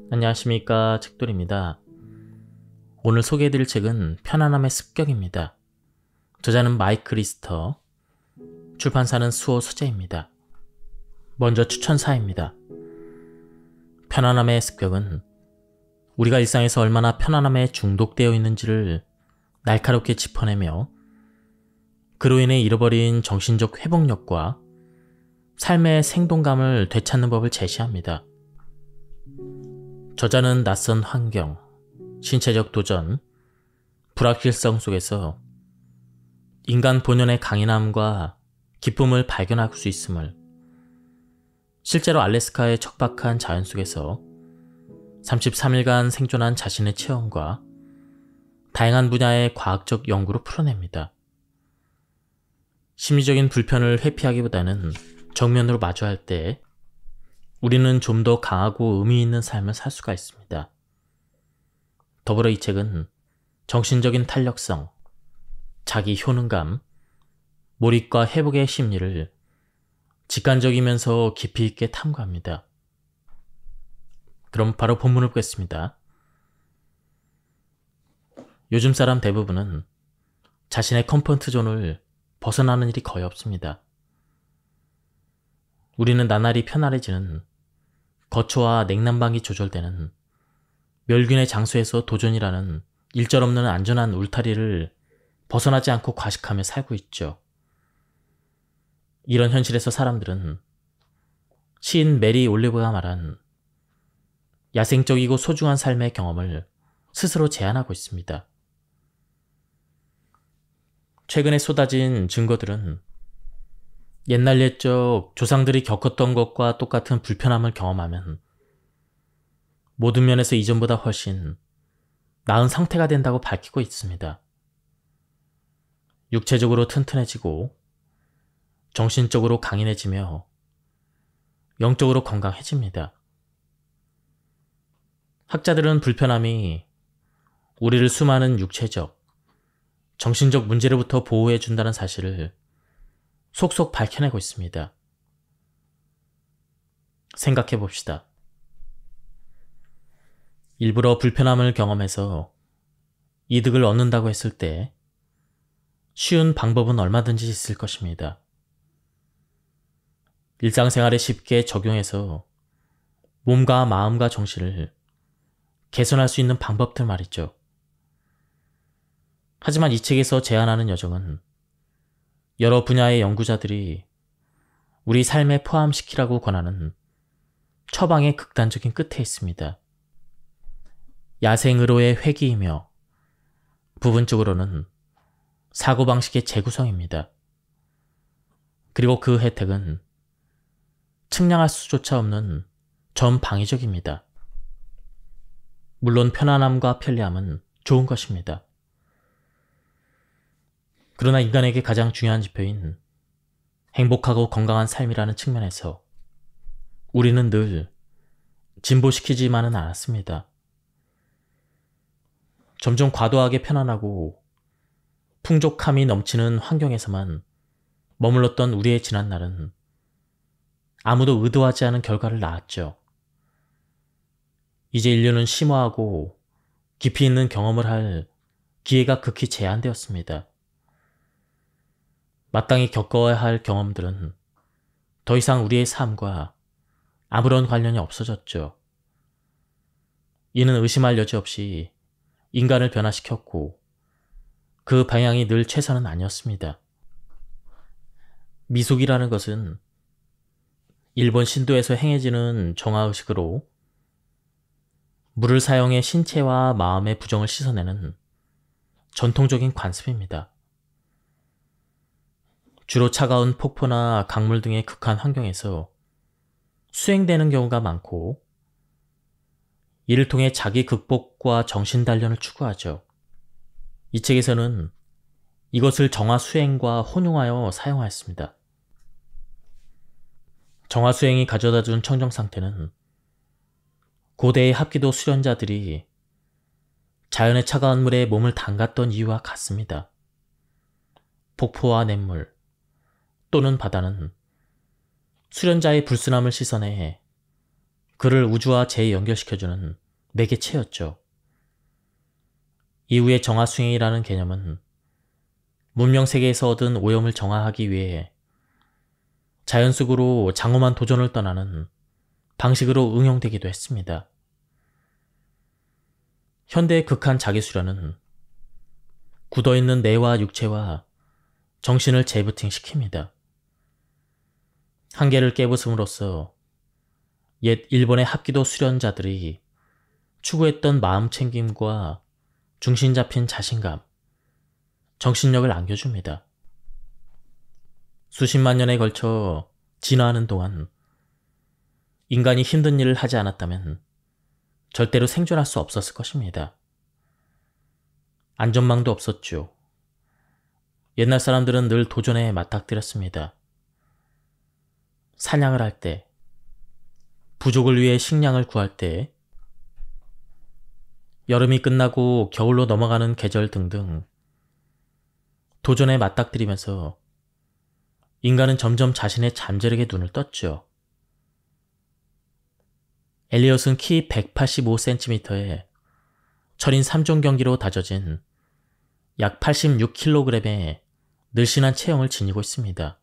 안녕하십니까, 책돌입니다. 오늘 소개해드릴 책은 편안함의 습격입니다. 저자는 마이크 리스터, 출판사는 수호 소재입니다. 먼저 추천사입니다. 편안함의 습격은 우리가 일상에서 얼마나 편안함에 중독되어 있는지를 날카롭게 짚어내며 그로 인해 잃어버린 정신적 회복력과 삶의 생동감을 되찾는 법을 제시합니다. 저자는 낯선 환경, 신체적 도전, 불확실성 속에서 인간 본연의 강인함과 기쁨을 발견할 수 있음을, 실제로 알래스카의 척박한 자연 속에서 33일간 생존한 자신의 체험과 다양한 분야의 과학적 연구로 풀어냅니다. 심리적인 불편을 회피하기보다는 정면으로 마주할 때 우리는 좀 더 강하고 의미 있는 삶을 살 수가 있습니다. 더불어 이 책은 정신적인 탄력성, 자기 효능감, 몰입과 회복의 심리를 직관적이면서 깊이 있게 탐구합니다. 그럼 바로 본문을 보겠습니다. 요즘 사람 대부분은 자신의 컴포트 존을 벗어나는 일이 거의 없습니다. 우리는 나날이 편안해지는 거초와 냉난방이 조절되는 멸균의 장소에서 도전이라는 일절없는 안전한 울타리를 벗어나지 않고 과식하며 살고 있죠. 이런 현실에서 사람들은 시인 메리 올리브가 말한 야생적이고 소중한 삶의 경험을 스스로 제한하고 있습니다. 최근에 쏟아진 증거들은 옛날 옛적 조상들이 겪었던 것과 똑같은 불편함을 경험하면 모든 면에서 이전보다 훨씬 나은 상태가 된다고 밝히고 있습니다. 육체적으로 튼튼해지고 정신적으로 강인해지며 영적으로 건강해집니다. 학자들은 불편함이 우리를 수많은 육체적, 정신적 문제로부터 보호해준다는 사실을 속속 밝혀내고 있습니다. 생각해 봅시다. 일부러 불편함을 경험해서 이득을 얻는다고 했을 때 쉬운 방법은 얼마든지 있을 것입니다. 일상생활에 쉽게 적용해서 몸과 마음과 정신을 개선할 수 있는 방법들 말이죠. 하지만 이 책에서 제안하는 여정은 여러 분야의 연구자들이 우리 삶에 포함시키라고 권하는 처방의 극단적인 끝에 있습니다. 야생으로의 회귀이며 부분적으로는 사고방식의 재구성입니다. 그리고 그 혜택은 측량할 수조차 없는 전방위적입니다. 물론 편안함과 편리함은 좋은 것입니다. 그러나 인간에게 가장 중요한 지표인 행복하고 건강한 삶이라는 측면에서 우리는 늘 진보시키지만은 않았습니다. 점점 과도하게 편안하고 풍족함이 넘치는 환경에서만 머물렀던 우리의 지난날은 아무도 의도하지 않은 결과를 낳았죠. 이제 인류는 심오하고 깊이 있는 경험을 할 기회가 극히 제한되었습니다. 마땅히 겪어야 할 경험들은 더 이상 우리의 삶과 아무런 관련이 없어졌죠. 이는 의심할 여지 없이 인간을 변화시켰고 그 방향이 늘 최선은 아니었습니다. 미숙이라는 것은 일본 신도에서 행해지는 정화의식으로 물을 사용해 신체와 마음의 부정을 씻어내는 전통적인 관습입니다. 주로 차가운 폭포나 강물 등의 극한 환경에서 수행되는 경우가 많고 이를 통해 자기 극복과 정신 단련을 추구하죠. 이 책에서는 이것을 정화 수행과 혼용하여 사용하였습니다. 정화 수행이 가져다준 청정 상태는 고대의 합기도 수련자들이 자연의 차가운 물에 몸을 담갔던 이유와 같습니다. 폭포와 냇물 또는 바다는 수련자의 불순함을 씻어내 그를 우주와 재연결시켜주는 매개체였죠. 이후에 정화수행이라는 개념은 문명세계에서 얻은 오염을 정화하기 위해 자연 속으로 장엄한 도전을 떠나는 방식으로 응용되기도 했습니다. 현대의 극한 자기수련은 굳어있는 뇌와 육체와 정신을 재부팅시킵니다. 한계를 깨부숨으로써 옛 일본의 합기도 수련자들이 추구했던 마음챙김과 중심 잡힌 자신감, 정신력을 안겨줍니다. 수십만 년에 걸쳐 진화하는 동안 인간이 힘든 일을 하지 않았다면 절대로 생존할 수 없었을 것입니다. 안전망도 없었죠. 옛날 사람들은 늘 도전에 맞닥뜨렸습니다. 사냥을 할 때, 부족을 위해 식량을 구할 때, 여름이 끝나고 겨울로 넘어가는 계절 등등 도전에 맞닥뜨리면서 인간은 점점 자신의 잠재력에 눈을 떴죠. 엘리엇은 키 185cm에 철인 3종 경기로 다져진 약 86kg의 늘씬한 체형을 지니고 있습니다.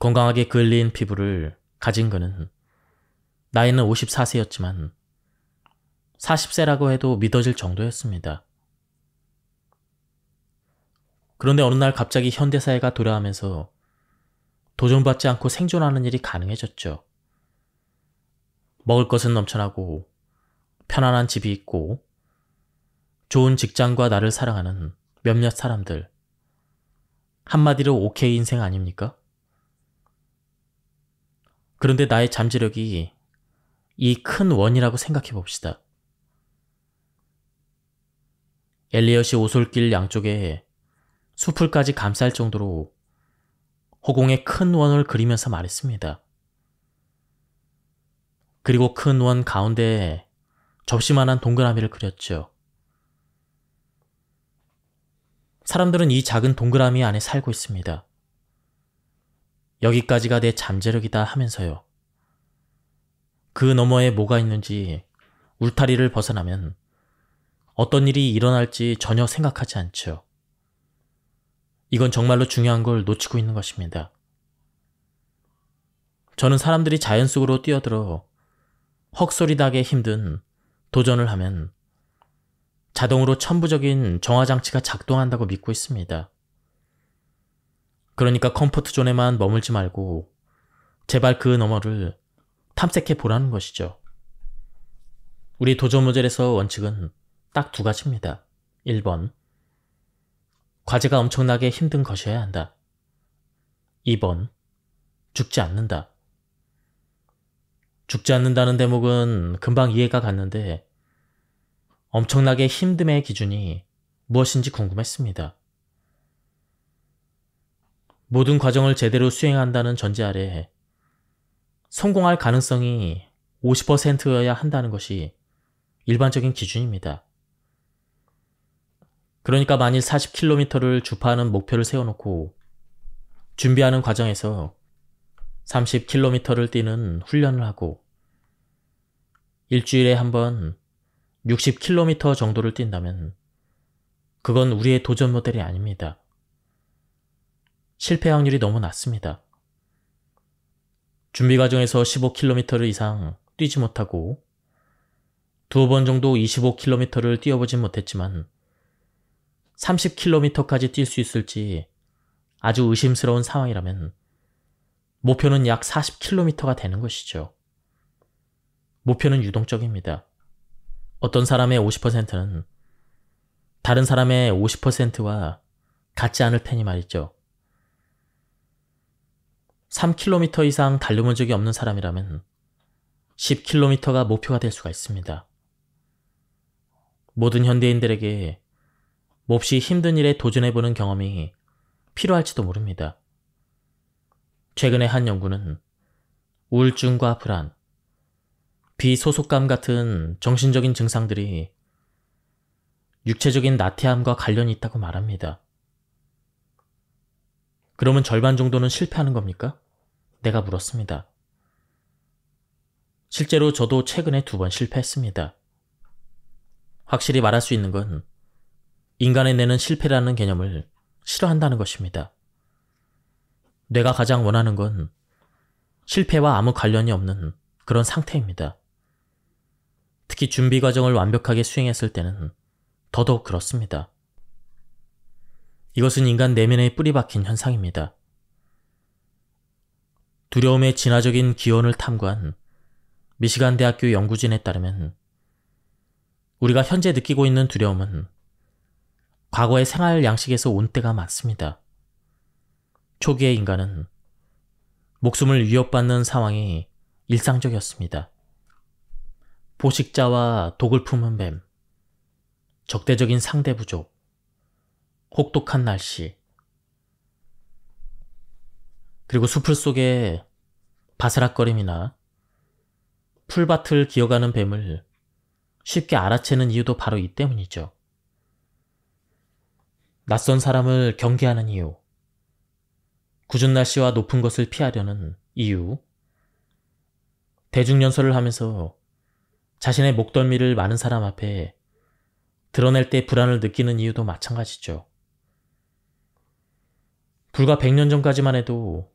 건강하게 그을린 피부를 가진 그는 나이는 54세였지만 40세라고 해도 믿어질 정도였습니다. 그런데 어느 날 갑자기 현대사회가 도래하면서 도전받지 않고 생존하는 일이 가능해졌죠. 먹을 것은 넘쳐나고 편안한 집이 있고 좋은 직장과 나를 사랑하는 몇몇 사람들. 한마디로 오케이 인생 아닙니까? 그런데 나의 잠재력이 이 큰 원이라고 생각해 봅시다. 엘리엇이 오솔길 양쪽에 숲을까지 감쌀 정도로 허공에 큰 원을 그리면서 말했습니다. 그리고 큰 원 가운데에 접시만한 동그라미를 그렸죠. 사람들은 이 작은 동그라미 안에 살고 있습니다. 여기까지가 내 잠재력이다 하면서요. 그 너머에 뭐가 있는지 울타리를 벗어나면 어떤 일이 일어날지 전혀 생각하지 않죠. 이건 정말로 중요한 걸 놓치고 있는 것입니다. 저는 사람들이 자연 속으로 뛰어들어 헉소리나게 힘든 도전을 하면 자동으로 천부적인 정화장치가 작동한다고 믿고 있습니다. 그러니까 컴포트 존에만 머물지 말고 제발 그 너머를 탐색해 보라는 것이죠. 우리 도전 모델에서 원칙은 딱 두 가지입니다. 1번, 과제가 엄청나게 힘든 것이어야 한다. 2번, 죽지 않는다. 죽지 않는다는 대목은 금방 이해가 갔는데 엄청나게 힘듦의 기준이 무엇인지 궁금했습니다. 모든 과정을 제대로 수행한다는 전제 아래 성공할 가능성이 50%여야 한다는 것이 일반적인 기준입니다. 그러니까 만일 40km를 주파하는 목표를 세워놓고 준비하는 과정에서 30km를 뛰는 훈련을 하고 일주일에 한 번 60km 정도를 뛴다면 그건 우리의 도전 모델이 아닙니다. 실패 확률이 너무 낮습니다. 준비 과정에서 15km 이상 뛰지 못하고 두어 번 정도 25km를 뛰어보진 못했지만 30km까지 뛸 수 있을지 아주 의심스러운 상황이라면 목표는 약 40km가 되는 것이죠. 목표는 유동적입니다. 어떤 사람의 50%는 다른 사람의 50%와 같지 않을 테니 말이죠. 3km 이상 달려본 적이 없는 사람이라면 10km가 목표가 될 수가 있습니다. 모든 현대인들에게 몹시 힘든 일에 도전해보는 경험이 필요할지도 모릅니다. 최근에 한 연구는 우울증과 불안, 비소속감 같은 정신적인 증상들이 육체적인 나태함과 관련이 있다고 말합니다. 그러면 절반 정도는 실패하는 겁니까? 내가 물었습니다. 실제로 저도 최근에 2번 실패했습니다. 확실히 말할 수 있는 건 인간의 뇌는 실패라는 개념을 싫어한다는 것입니다. 뇌가 가장 원하는 건 실패와 아무 관련이 없는 그런 상태입니다. 특히 준비 과정을 완벽하게 수행했을 때는 더더욱 그렇습니다. 이것은 인간 내면에 뿌리 박힌 현상입니다. 두려움의 진화적인 기원을 탐구한 미시간 대학교 연구진에 따르면 우리가 현재 느끼고 있는 두려움은 과거의 생활 양식에서 온 때가 많습니다. 초기의 인간은 목숨을 위협받는 상황이 일상적이었습니다. 포식자와 독을 품은 뱀, 적대적인 상대 부족, 혹독한 날씨, 그리고 수풀 속의 바스락거림이나 풀밭을 기어가는 뱀을 쉽게 알아채는 이유도 바로 이 때문이죠. 낯선 사람을 경계하는 이유, 궂은 날씨와 높은 것을 피하려는 이유, 대중연설을 하면서 자신의 목덜미를 많은 사람 앞에 드러낼 때 불안을 느끼는 이유도 마찬가지죠. 불과 100년 전까지만 해도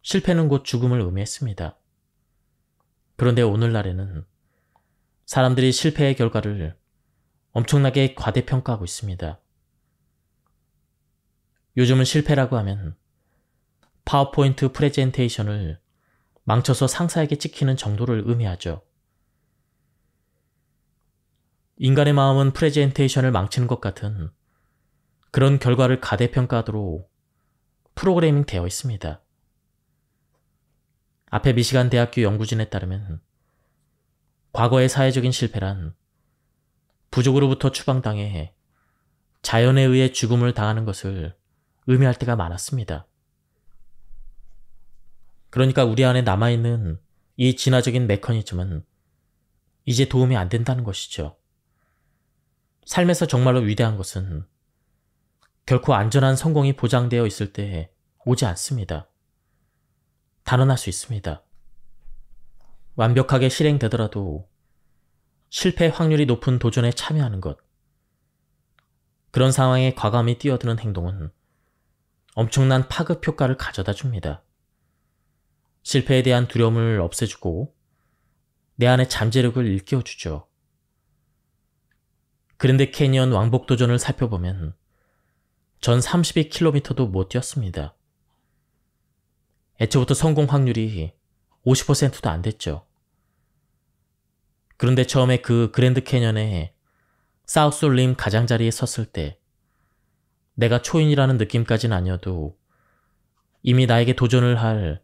실패는 곧 죽음을 의미했습니다. 그런데 오늘날에는 사람들이 실패의 결과를 엄청나게 과대평가하고 있습니다. 요즘은 실패라고 하면 파워포인트 프레젠테이션을 망쳐서 상사에게 찍히는 정도를 의미하죠. 인간의 마음은 프레젠테이션을 망치는 것 같은 그런 결과를 가대평가하도록 프로그래밍 되어 있습니다. 앞에 미시간 대학교 연구진에 따르면 과거의 사회적인 실패란 부족으로부터 추방당해 자연에 의해 죽음을 당하는 것을 의미할 때가 많았습니다. 그러니까 우리 안에 남아있는 이 진화적인 메커니즘은 이제 도움이 안 된다는 것이죠. 삶에서 정말로 위대한 것은 결코 안전한 성공이 보장되어 있을 때 오지 않습니다. 단언할 수 있습니다. 완벽하게 실행되더라도 실패 확률이 높은 도전에 참여하는 것, 그런 상황에 과감히 뛰어드는 행동은 엄청난 파급 효과를 가져다 줍니다. 실패에 대한 두려움을 없애주고 내 안의 잠재력을 일깨워주죠. 그랜드 캐니언 왕복 도전을 살펴보면 전 32km도 못 뛰었습니다. 애초부터 성공 확률이 50%도 안 됐죠. 그런데 처음에 그 그랜드 캐년의 사우스림 가장자리에 섰을 때 내가 초인이라는 느낌까지는 아니어도 이미 나에게 도전을 할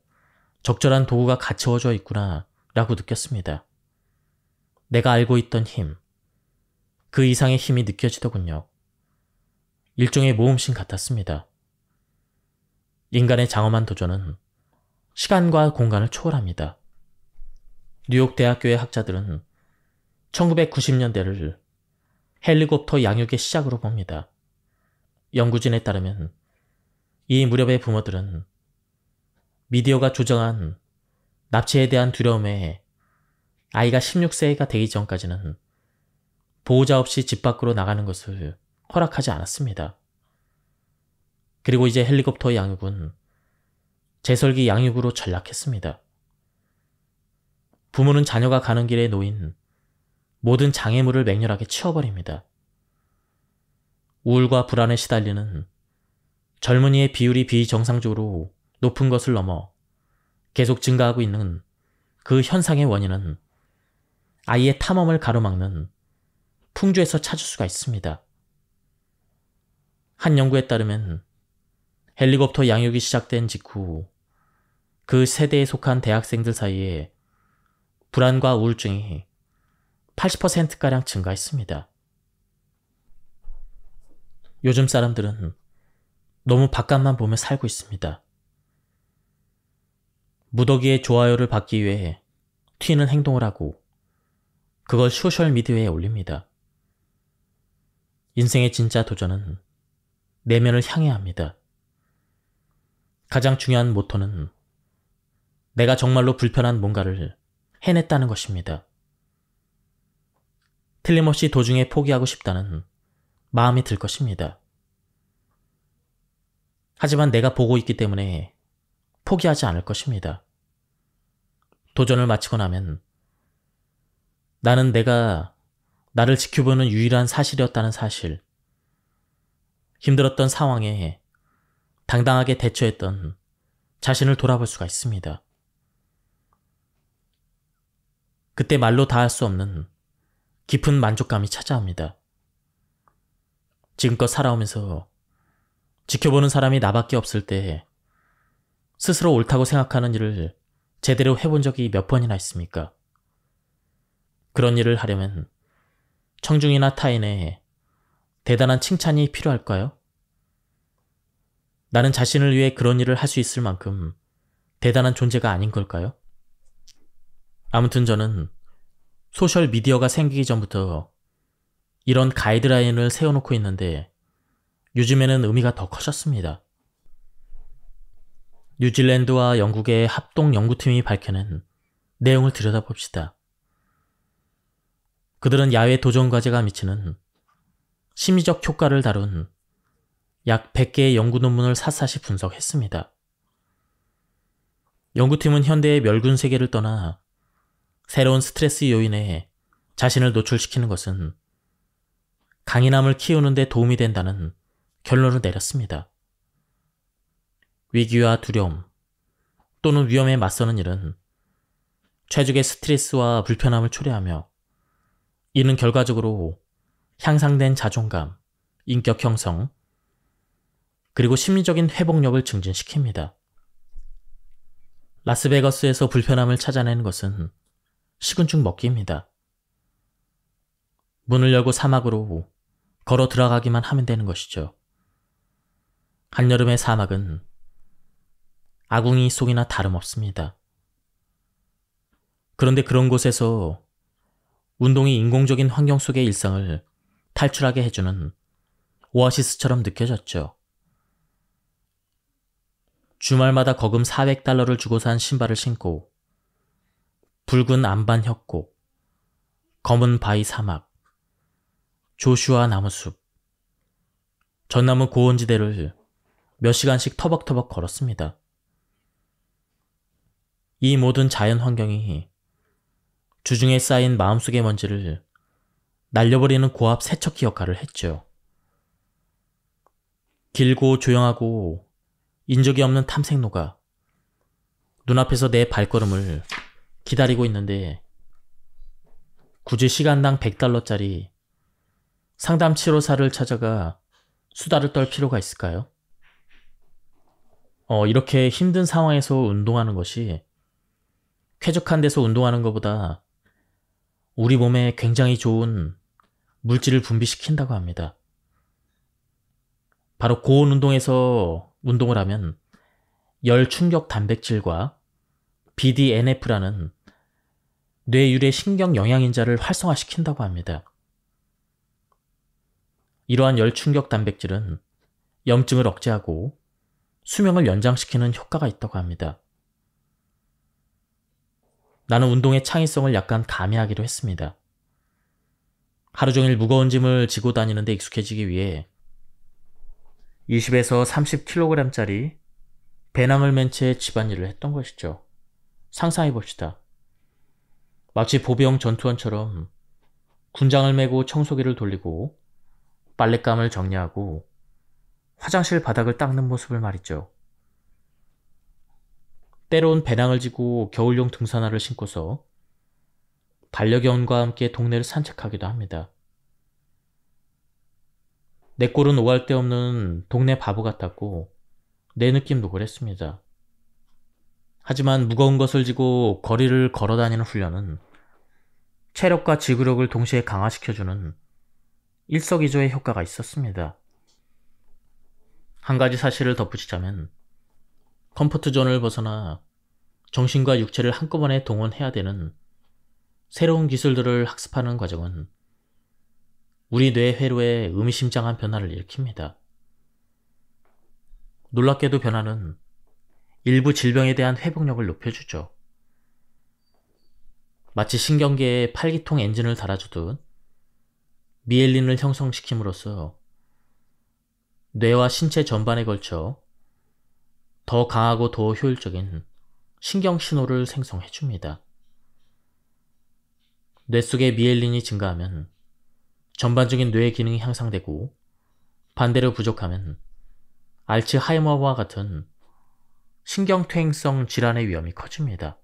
적절한 도구가 갖추어져 있구나 라고 느꼈습니다. 내가 알고 있던 힘, 그 이상의 힘이 느껴지더군요. 일종의 모험심 같았습니다. 인간의 장엄한 도전은 시간과 공간을 초월합니다. 뉴욕 대학교의 학자들은 1990년대를 헬리콥터 양육의 시작으로 봅니다. 연구진에 따르면 이 무렵의 부모들은 미디어가 조정한 납치에 대한 두려움에 아이가 16세가 되기 전까지는 보호자 없이 집 밖으로 나가는 것을 허락하지 않았습니다. 그리고 이제 헬리콥터 양육은 재설기 양육으로 전락했습니다. 부모는 자녀가 가는 길에 놓인 모든 장애물을 맹렬하게 치워버립니다. 우울과 불안에 시달리는 젊은이의 비율이 비정상적으로 높은 것을 넘어 계속 증가하고 있는 그 현상의 원인은 아이의 탐험을 가로막는 풍주에서 찾을 수가 있습니다. 한 연구에 따르면 헬리콥터 양육이 시작된 직후 그 세대에 속한 대학생들 사이에 불안과 우울증이 80%가량 증가했습니다. 요즘 사람들은 너무 바깥만 보며 살고 있습니다. 무더기의 좋아요를 받기 위해 튀는 행동을 하고 그걸 소셜미디어에 올립니다. 인생의 진짜 도전은 내면을 향해야 합니다. 가장 중요한 모토는 내가 정말로 불편한 뭔가를 해냈다는 것입니다. 틀림없이 도중에 포기하고 싶다는 마음이 들 것입니다. 하지만 내가 보고 있기 때문에 포기하지 않을 것입니다. 도전을 마치고 나면 나는 내가 나를 지켜보는 유일한 사실이었다는 사실, 힘들었던 상황에 당당하게 대처했던 자신을 돌아볼 수가 있습니다. 그때 말로 다 할 수 없는 깊은 만족감이 찾아옵니다. 지금껏 살아오면서 지켜보는 사람이 나밖에 없을 때 스스로 옳다고 생각하는 일을 제대로 해본 적이 몇 번이나 있습니까? 그런 일을 하려면 청중이나 타인의 대단한 칭찬이 필요할까요? 나는 자신을 위해 그런 일을 할 수 있을 만큼 대단한 존재가 아닌 걸까요? 아무튼 저는 소셜미디어가 생기기 전부터 이런 가이드라인을 세워놓고 있는데 요즘에는 의미가 더 커졌습니다. 뉴질랜드와 영국의 합동 연구팀이 밝혀낸 내용을 들여다봅시다. 그들은 야외 도전 과제가 미치는 심리적 효과를 다룬 약 100개의 연구 논문을 샅샅이 분석했습니다. 연구팀은 현대의 멸군 세계를 떠나 새로운 스트레스 요인에 자신을 노출시키는 것은 강인함을 키우는 데 도움이 된다는 결론을 내렸습니다. 위기와 두려움 또는 위험에 맞서는 일은 최적의 스트레스와 불편함을 초래하며 이는 결과적으로 향상된 자존감, 인격 형성, 그리고 심리적인 회복력을 증진시킵니다. 라스베가스에서 불편함을 찾아내는 것은 식은죽 먹기입니다. 문을 열고 사막으로 걸어 들어가기만 하면 되는 것이죠. 한여름의 사막은 아궁이 속이나 다름없습니다. 그런데 그런 곳에서 운동이 인공적인 환경 속의 일상을 탈출하게 해주는 오아시스처럼 느껴졌죠. 주말마다 거금 400달러를 주고 산 신발을 신고 붉은 안반 협곡, 검은 바위 사막, 조슈아 나무숲, 전나무 고원지대를 몇 시간씩 터벅터벅 걸었습니다. 이 모든 자연 환경이 주중에 쌓인 마음속의 먼지를 날려버리는 고압 세척기 역할을 했죠. 길고 조용하고 인적이 없는 탐색로가 눈앞에서 내 발걸음을 기다리고 있는데 굳이 시간당 100달러짜리 상담 치료사를 찾아가 수다를 떨 필요가 있을까요? 이렇게 힘든 상황에서 운동하는 것이 쾌적한 데서 운동하는 것보다 우리 몸에 굉장히 좋은 물질을 분비시킨다고 합니다. 바로 고온 운동에서 운동을 하면 열 충격 단백질과 BDNF라는 뇌유래 신경 영양인자를 활성화시킨다고 합니다. 이러한 열 충격 단백질은 염증을 억제하고 수명을 연장시키는 효과가 있다고 합니다. 나는 운동의 창의성을 약간 가미하기로 했습니다. 하루 종일 무거운 짐을 지고 다니는데 익숙해지기 위해 20에서 30kg짜리 배낭을 맨 채 집안일을 했던 것이죠. 상상해봅시다. 마치 보병 전투원처럼 군장을 메고 청소기를 돌리고 빨랫감을 정리하고 화장실 바닥을 닦는 모습을 말이죠. 때론 배낭을 지고 겨울용 등산화를 신고서 반려견과 함께 동네를 산책하기도 합니다. 내 꼴은 오할 데 없는 동네 바보 같았고 내 느낌도 그랬습니다. 하지만 무거운 것을 지고 거리를 걸어다니는 훈련은 체력과 지구력을 동시에 강화시켜주는 일석이조의 효과가 있었습니다. 한 가지 사실을 덧붙이자면 컴포트 존을 벗어나 정신과 육체를 한꺼번에 동원해야 되는 새로운 기술들을 학습하는 과정은 우리 뇌 회로에 의미심장한 변화를 일으킵니다. 놀랍게도 변화는 일부 질병에 대한 회복력을 높여주죠. 마치 신경계에 팔기통 엔진을 달아주듯 미엘린을 형성시킴으로써 뇌와 신체 전반에 걸쳐 더 강하고 더 효율적인 신경 신호를 생성해줍니다. 뇌 속의 미엘린이 증가하면 전반적인 뇌 기능이 향상되고 반대로 부족하면 알츠하이머와 같은 신경퇴행성 질환의 위험이 커집니다.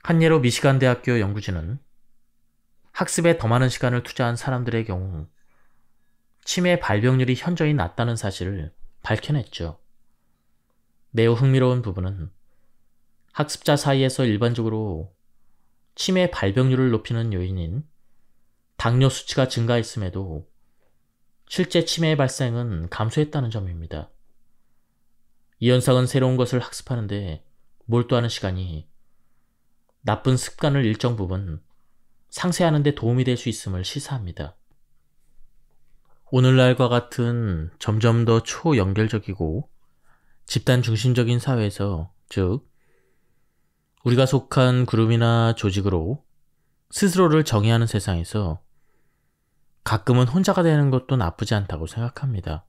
한 예로 미시간 대학교 연구진은 학습에 더 많은 시간을 투자한 사람들의 경우 치매 발병률이 현저히 낮다는 사실을 밝혀냈죠. 매우 흥미로운 부분은 학습자 사이에서 일반적으로 치매 발병률을 높이는 요인인 당뇨 수치가 증가했음에도 실제 치매 발생은 감소했다는 점입니다. 이 현상은 새로운 것을 학습하는데 몰두하는 시간이 나쁜 습관을 일정 부분 상쇄하는 데 도움이 될 수 있음을 시사합니다. 오늘날과 같은 점점 더 초연결적이고 집단 중심적인 사회에서, 즉 우리가 속한 그룹이나 조직으로 스스로를 정의하는 세상에서 가끔은 혼자가 되는 것도 나쁘지 않다고 생각합니다.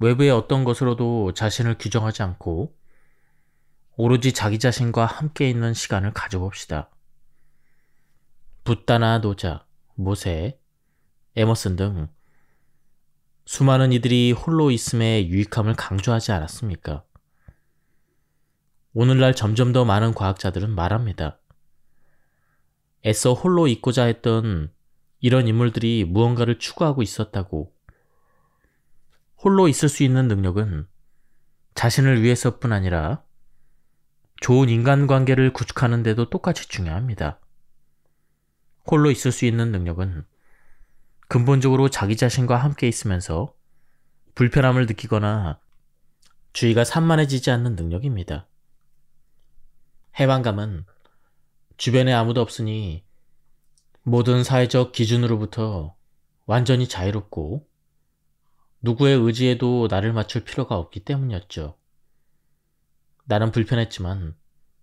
외부의 어떤 것으로도 자신을 규정하지 않고 오로지 자기 자신과 함께 있는 시간을 가져봅시다. 붓다나 노자, 모세, 에머슨 등 수많은 이들이 홀로 있음의 유익함을 강조하지 않았습니까? 오늘날 점점 더 많은 과학자들은 말합니다. 애써 홀로 있고자 했던 이런 인물들이 무언가를 추구하고 있었다고. 홀로 있을 수 있는 능력은 자신을 위해서뿐 아니라 좋은 인간관계를 구축하는 데도 똑같이 중요합니다. 홀로 있을 수 있는 능력은 근본적으로 자기 자신과 함께 있으면서 불편함을 느끼거나 주의가 산만해지지 않는 능력입니다. 해방감은 주변에 아무도 없으니 모든 사회적 기준으로부터 완전히 자유롭고 누구의 의지에도 나를 맞출 필요가 없기 때문이었죠. 나는 불편했지만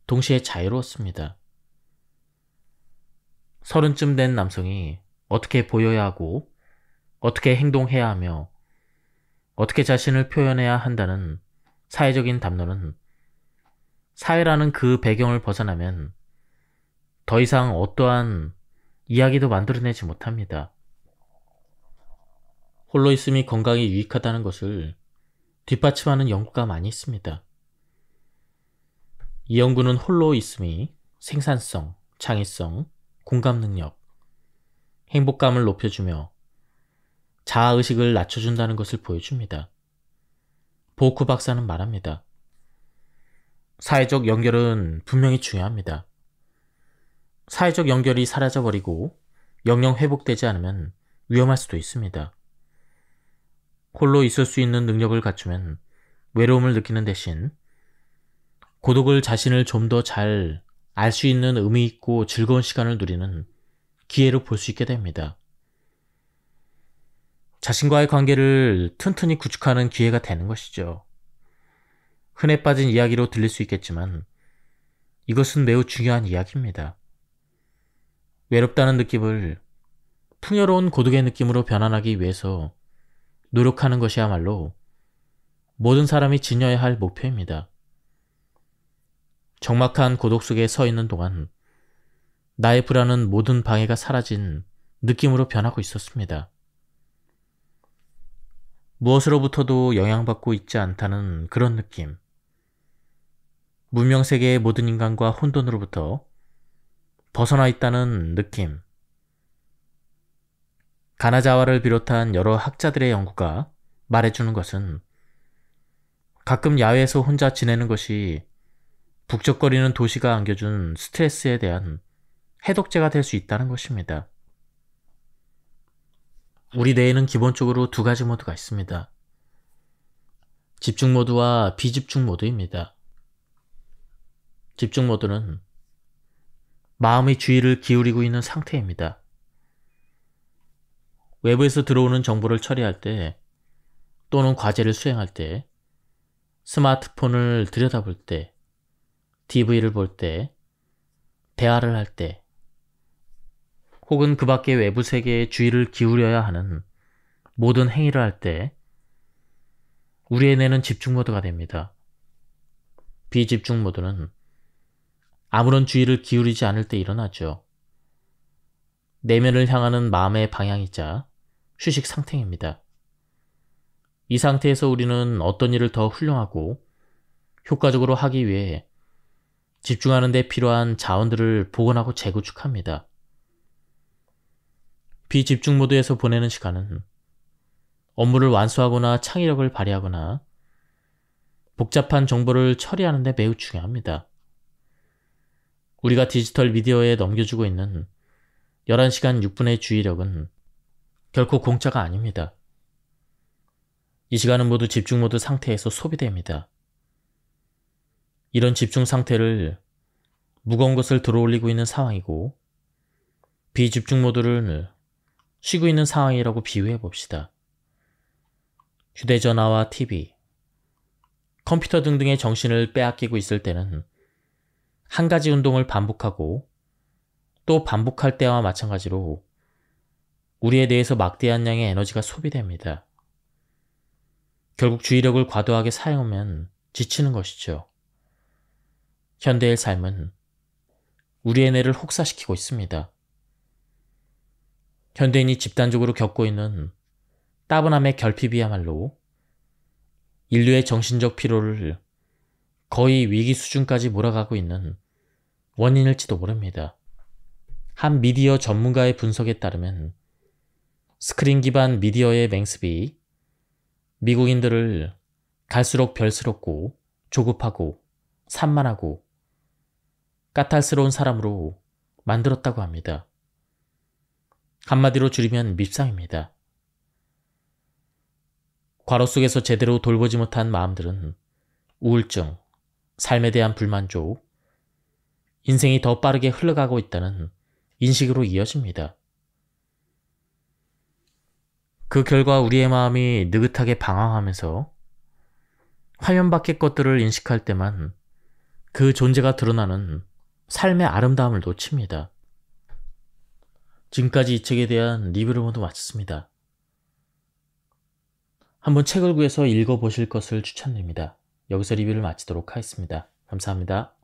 동시에 자유로웠습니다. 30쯤 된 남성이 어떻게 보여야 하고 어떻게 행동해야 하며 어떻게 자신을 표현해야 한다는 사회적인 담론은 사회라는 그 배경을 벗어나면 더 이상 어떠한 이야기도 만들어내지 못합니다. 홀로 있음이 건강에 유익하다는 것을 뒷받침하는 연구가 많이 있습니다. 이 연구는 홀로 있음이 생산성, 창의성, 공감 능력, 행복감을 높여주며 자아의식을 낮춰준다는 것을 보여줍니다. 보크 박사는 말합니다. 사회적 연결은 분명히 중요합니다. 사회적 연결이 사라져버리고 영영 회복되지 않으면 위험할 수도 있습니다. 홀로 있을 수 있는 능력을 갖추면 외로움을 느끼는 대신 고독을 자신을 좀 더 잘 알 수 있는 의미 있고 즐거운 시간을 누리는 기회로 볼 수 있게 됩니다. 자신과의 관계를 튼튼히 구축하는 기회가 되는 것이죠. 흔해 빠진 이야기로 들릴 수 있겠지만 이것은 매우 중요한 이야기입니다. 외롭다는 느낌을 풍요로운 고독의 느낌으로 변환하기 위해서 노력하는 것이야말로 모든 사람이 지녀야 할 목표입니다. 적막한 고독 속에 서 있는 동안 나의 불안은 모든 방해가 사라진 느낌으로 변하고 있었습니다. 무엇으로부터도 영향받고 있지 않다는 그런 느낌. 문명세계의 모든 인간과 혼돈으로부터 벗어나 있다는 느낌. 가나자와를 비롯한 여러 학자들의 연구가 말해주는 것은 가끔 야외에서 혼자 지내는 것이 북적거리는 도시가 안겨준 스트레스에 대한 해독제가 될 수 있다는 것입니다. 우리 뇌에는 기본적으로 두 가지 모드가 있습니다. 집중 모드와 비집중 모드입니다. 집중 모드는 마음의 주의를 기울이고 있는 상태입니다. 외부에서 들어오는 정보를 처리할 때 또는 과제를 수행할 때, 스마트폰을 들여다볼 때, TV를 볼 때, 대화를 할 때, 혹은 그 밖의 외부 세계에 주의를 기울여야 하는 모든 행위를 할 때 우리의 뇌는 집중 모드가 됩니다. 비집중 모드는 아무런 주의를 기울이지 않을 때 일어나죠. 내면을 향하는 마음의 방향이자 휴식 상태입니다. 이 상태에서 우리는 어떤 일을 더 훌륭하고 효과적으로 하기 위해 집중하는 데 필요한 자원들을 복원하고 재구축합니다. 비집중 모드에서 보내는 시간은 업무를 완수하거나 창의력을 발휘하거나 복잡한 정보를 처리하는 데 매우 중요합니다. 우리가 디지털 미디어에 넘겨주고 있는 11시간 6분의 주의력은 결코 공짜가 아닙니다. 이 시간은 모두 집중 모드 상태에서 소비됩니다. 이런 집중 상태를 무거운 것을 들어올리고 있는 상황이고 비집중 모드를 쉬고 있는 상황이라고 비유해 봅시다. 휴대전화와 TV, 컴퓨터 등등의 정신을 빼앗기고 있을 때는 한 가지 운동을 반복하고 또 반복할 때와 마찬가지로 우리의 뇌에서 막대한 양의 에너지가 소비됩니다. 결국 주의력을 과도하게 사용하면 지치는 것이죠. 현대의 삶은 우리의 뇌를 혹사시키고 있습니다. 현대인이 집단적으로 겪고 있는 따분함의 결핍이야말로 인류의 정신적 피로를 거의 위기 수준까지 몰아가고 있는 원인일지도 모릅니다. 한 미디어 전문가의 분석에 따르면 스크린 기반 미디어의 맹습이 미국인들을 갈수록 별스럽고 조급하고 산만하고 까탈스러운 사람으로 만들었다고 합니다. 한마디로 줄이면 밉상입니다. 괄호 속에서 제대로 돌보지 못한 마음들은 우울증, 삶에 대한 불만족, 인생이 더 빠르게 흘러가고 있다는 인식으로 이어집니다. 그 결과 우리의 마음이 느긋하게 방황하면서 화면 밖의 것들을 인식할 때만 그 존재가 드러나는 삶의 아름다움을 놓칩니다. 지금까지 이 책에 대한 리뷰를 모두 마쳤습니다. 한번 책을 구해서 읽어보실 것을 추천드립니다. 여기서 리뷰를 마치도록 하겠습니다. 감사합니다.